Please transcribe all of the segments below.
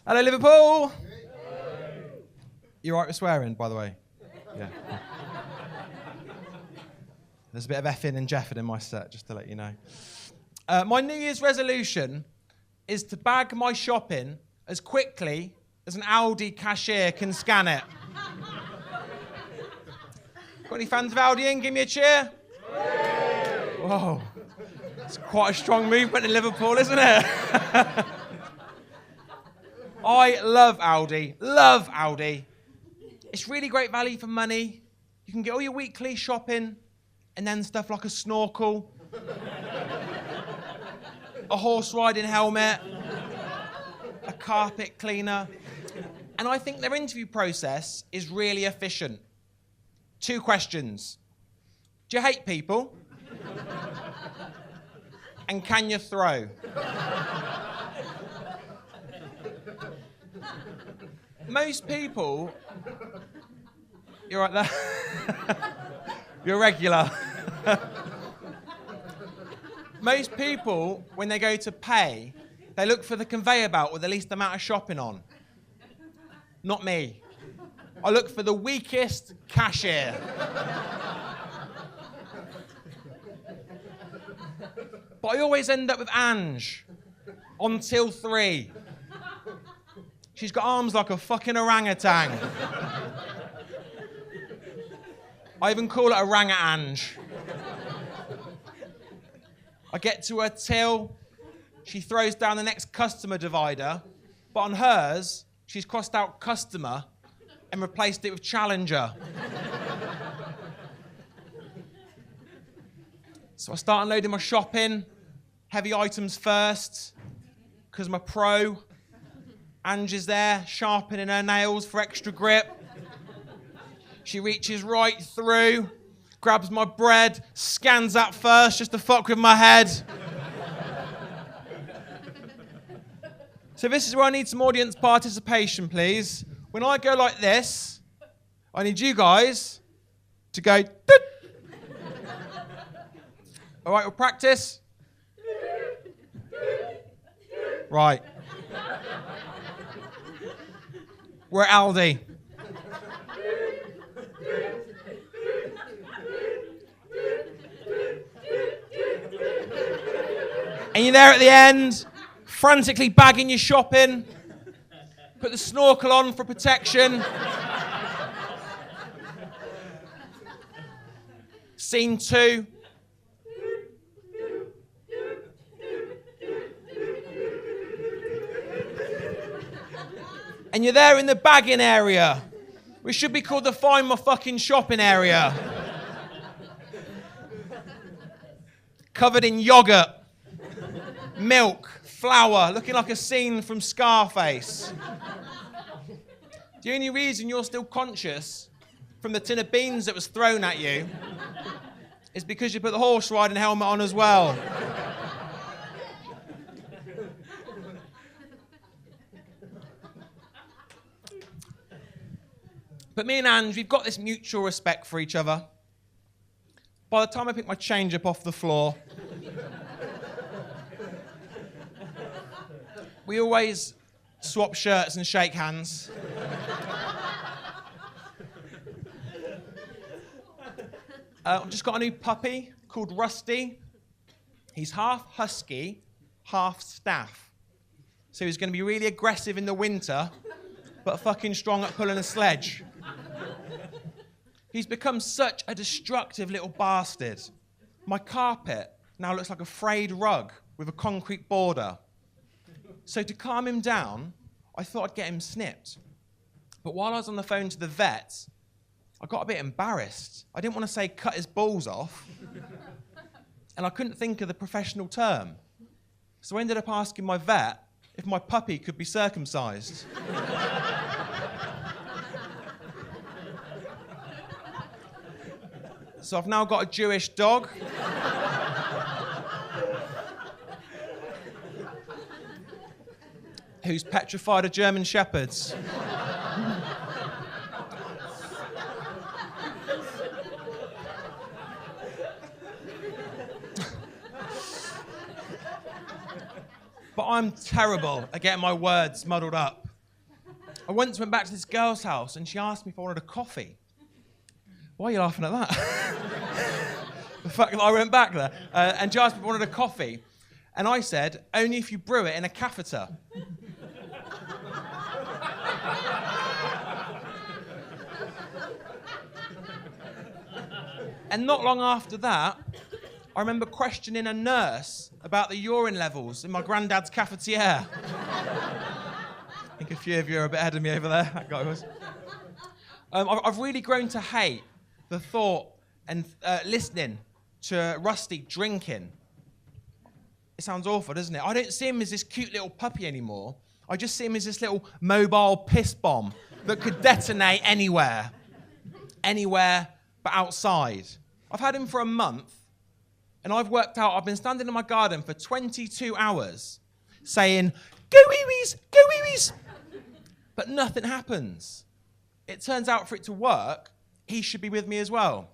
Hello, Liverpool. You all right with swearing, by the way? Yeah. There's a bit of effing and jeffing in my set, just to let you know. My New Year's resolution is to bag my shopping as quickly as an Aldi cashier can scan it. Got any fans of Aldi in? Give me a cheer. Whoa. It's quite a strong movement in Liverpool, isn't it? I love Aldi. Love Aldi. It's really great value for money. You can get all your weekly shopping and then stuff like a snorkel, a horse riding helmet, a carpet cleaner. And I think their interview process is really efficient. 2 questions. Do you hate people? And can you throw? Most people... You're right there. You're regular. Most people, when they go to pay, they look for the conveyor belt with the least amount of shopping on. Not me. I look for the weakest cashier. But I always end up with Ange on till 3. She's got arms like a fucking orangutan. I even call it Ange. I get to her till, she throws down the next customer divider, but on hers, she's crossed out customer and replaced it with challenger. So I start unloading my shopping, heavy items first, because I'm a pro. Ange is there, sharpening her nails for extra grip. She reaches right through, grabs my bread, scans that first just to fuck with my head. So this is where I need some audience participation, please. When I go like this, I need you guys to go... Doot. All right, we'll practice. Right. We're at Aldi. And you're there at the end, frantically bagging your shopping. Put the snorkel on for protection. Scene 2. And you're there in the bagging area, which should be called the find my fucking shopping area. Covered in yogurt, milk, flour, looking like a scene from Scarface. The only reason you're still conscious from the tin of beans that was thrown at you is because you put the horse riding helmet on as well. But me and Ange, we've got this mutual respect for each other. By the time I pick my change up off the floor, we always swap shirts and shake hands. I've just got a new puppy called Rusty. He's half husky, half staff. So he's going to be really aggressive in the winter, but fucking strong at pulling a sledge. He's become such a destructive little bastard. My carpet now looks like a frayed rug with a concrete border. So to calm him down, I thought I'd get him snipped. But while I was on the phone to the vet, I got a bit embarrassed. I didn't want to say cut his balls off. And I couldn't think of the professional term. So I ended up asking my vet if my puppy could be circumcised. So I've now got a Jewish dog. Who's petrified of German shepherds. But I'm terrible at getting my words muddled up. I once went back to this girl's house and she asked me if I wanted a coffee. Why are you laughing at that? The fact that I went back there and she asked me if I wanted a coffee. And I said, only if you brew it in a cafeter. And not long after that, I remember questioning a nurse about the urine levels in my granddad's cafetiere. I think a few of you are a bit ahead of me over there, that guy was. I've really grown to hate the thought and listening to Rusty drinking. It sounds awful, doesn't it? I don't see him as this cute little puppy anymore. I just see him as this little mobile piss bomb that could detonate anywhere. Anywhere but outside. I've had him for a month, and I've worked out I've been standing in my garden for 22 hours saying, go wee-wees, go wee-wees. But nothing happens. It turns out for it to work, he should be with me as well.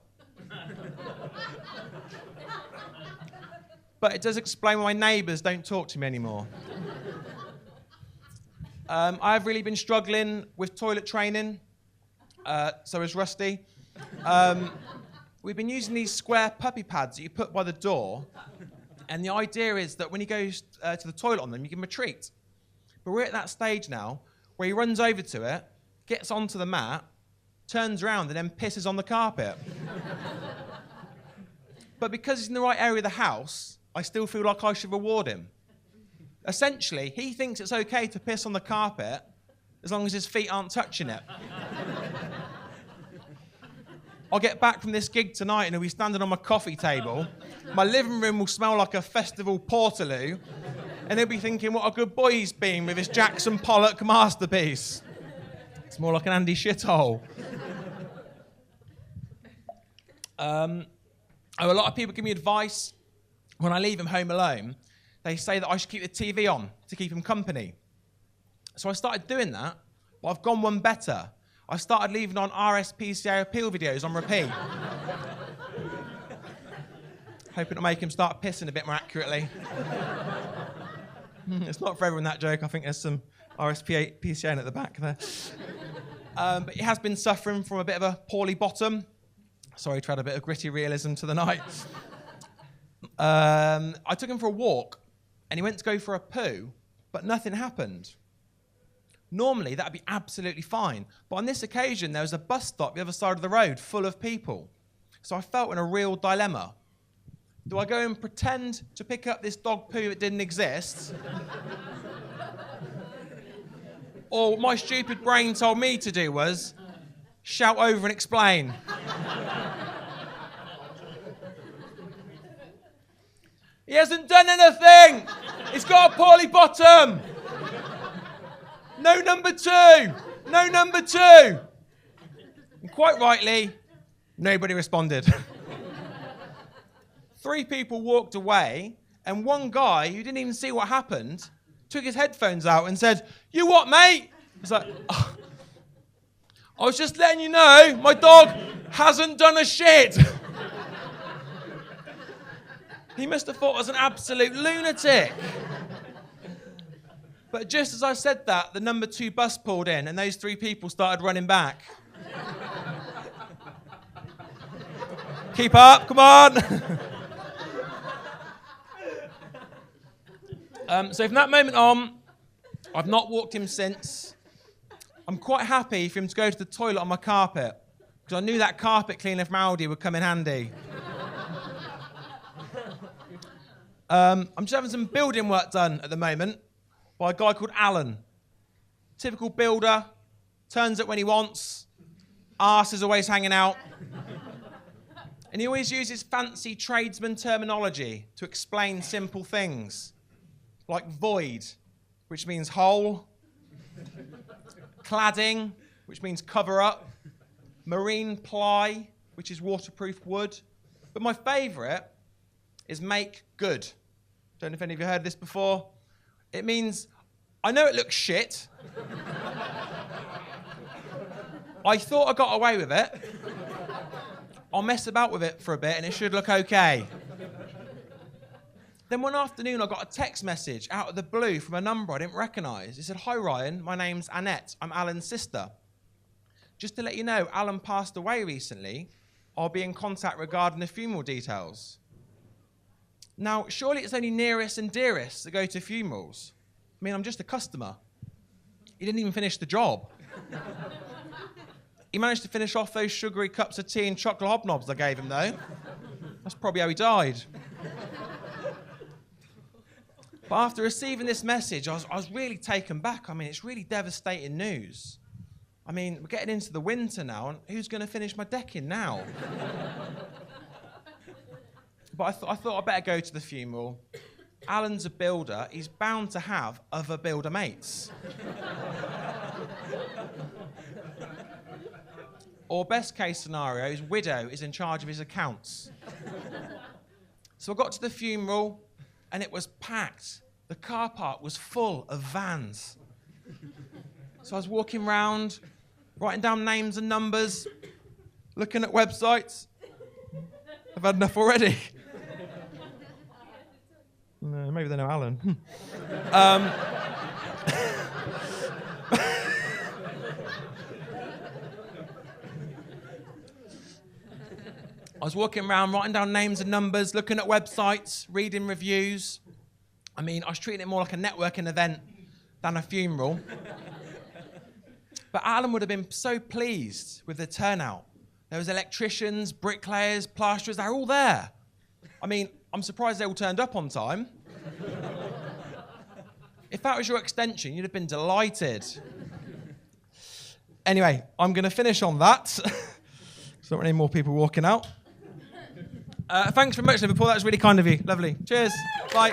But it does explain why my neighbours don't talk to me anymore. I've really been struggling with toilet training. So has Rusty. We've been using these square puppy pads that you put by the door. And the idea is that when he goes to the toilet on them, you give him a treat. But we're at that stage now where he runs over to it, gets onto the mat, turns around and then pisses on the carpet. But because he's in the right area of the house, I still feel like I should reward him. Essentially, he thinks it's okay to piss on the carpet as long as his feet aren't touching it. I'll get back from this gig tonight and he'll be standing on my coffee table. My living room will smell like a festival portaloo. And he'll be thinking, what a good boy he's been with his Jackson Pollock masterpiece. It's more like an Andy shithole. A lot of people give me advice when I leave him home alone. They say that I should keep the TV on to keep him company. So I started doing that, but I've gone one better. I started leaving on RSPCA appeal videos on repeat. Hoping to make him start pissing a bit more accurately. It's not for everyone, that joke. I think there's some RSPCA at the back there. But he has been suffering from a bit of a poorly bottom. Sorry to add a bit of gritty realism to the night. I took him for a walk, and he went to go for a poo, but nothing happened. Normally, that would be absolutely fine. But on this occasion, there was a bus stop the other side of the road full of people. So I felt in a real dilemma. Do I go and pretend to pick up this dog poo that didn't exist? Or what my stupid brain told me to do was shout over and explain. He hasn't done anything! He's got a poorly bottom! No number two! No number two! And quite rightly, nobody responded. 3 people walked away, and one guy who didn't even see what happened took his headphones out and said, "You what, mate?" He's like, "Oh, I was just letting you know my dog hasn't done a shit." He must have thought I was an absolute lunatic. But just as I said that, the number 2 bus pulled in and those 3 people started running back. Keep up, come on. So from that moment on, I've not walked him since. I'm quite happy for him to go to the toilet on my carpet, because I knew that carpet cleaner from Aldi would come in handy. I'm just having some building work done at the moment by a guy called Alan. Typical builder, turns up when he wants, arse is always hanging out. And he always uses fancy tradesman terminology to explain simple things, like void, which means hole, cladding, which means cover up, marine ply, which is waterproof wood. But my favourite is make good. Don't know if any of you heard this before. It means, I know it looks shit. I thought I got away with it. I'll mess about with it for a bit and it should look okay. Then one afternoon, I got a text message out of the blue from a number I didn't recognise. It said, "Hi, Ryan. My name's Annette. I'm Alan's sister. Just to let you know, Alan passed away recently. I'll be in contact regarding the funeral details." Now, surely it's only nearest and dearest that go to funerals. I mean, I'm just a customer. He didn't even finish the job. He managed to finish off those sugary cups of tea and chocolate hobnobs I gave him, though. That's probably how he died. But after receiving this message, I was really taken back. I mean, it's really devastating news. I mean, we're getting into the winter now, and who's going to finish my decking now? But I thought I'd better go to the funeral. Alan's a builder. He's bound to have other builder mates. Or best case scenario, his widow is in charge of his accounts. So I got to the funeral, and it was packed. The car park was full of vans. So I was walking around, writing down names and numbers, looking at websites. I've had enough already. No, maybe they know Alan. I was walking around, writing down names and numbers, looking at websites, reading reviews. I mean, I was treating it more like a networking event than a funeral. But Alan would have been so pleased with the turnout. There was electricians, bricklayers, plasterers, they're all there. I mean, I'm surprised they all turned up on time. If that was your extension, you'd have been delighted. Anyway, I'm going to finish on that. There's not any more people walking out. Thanks very much, Liverpool. That was really kind of you. Lovely. Cheers. Bye.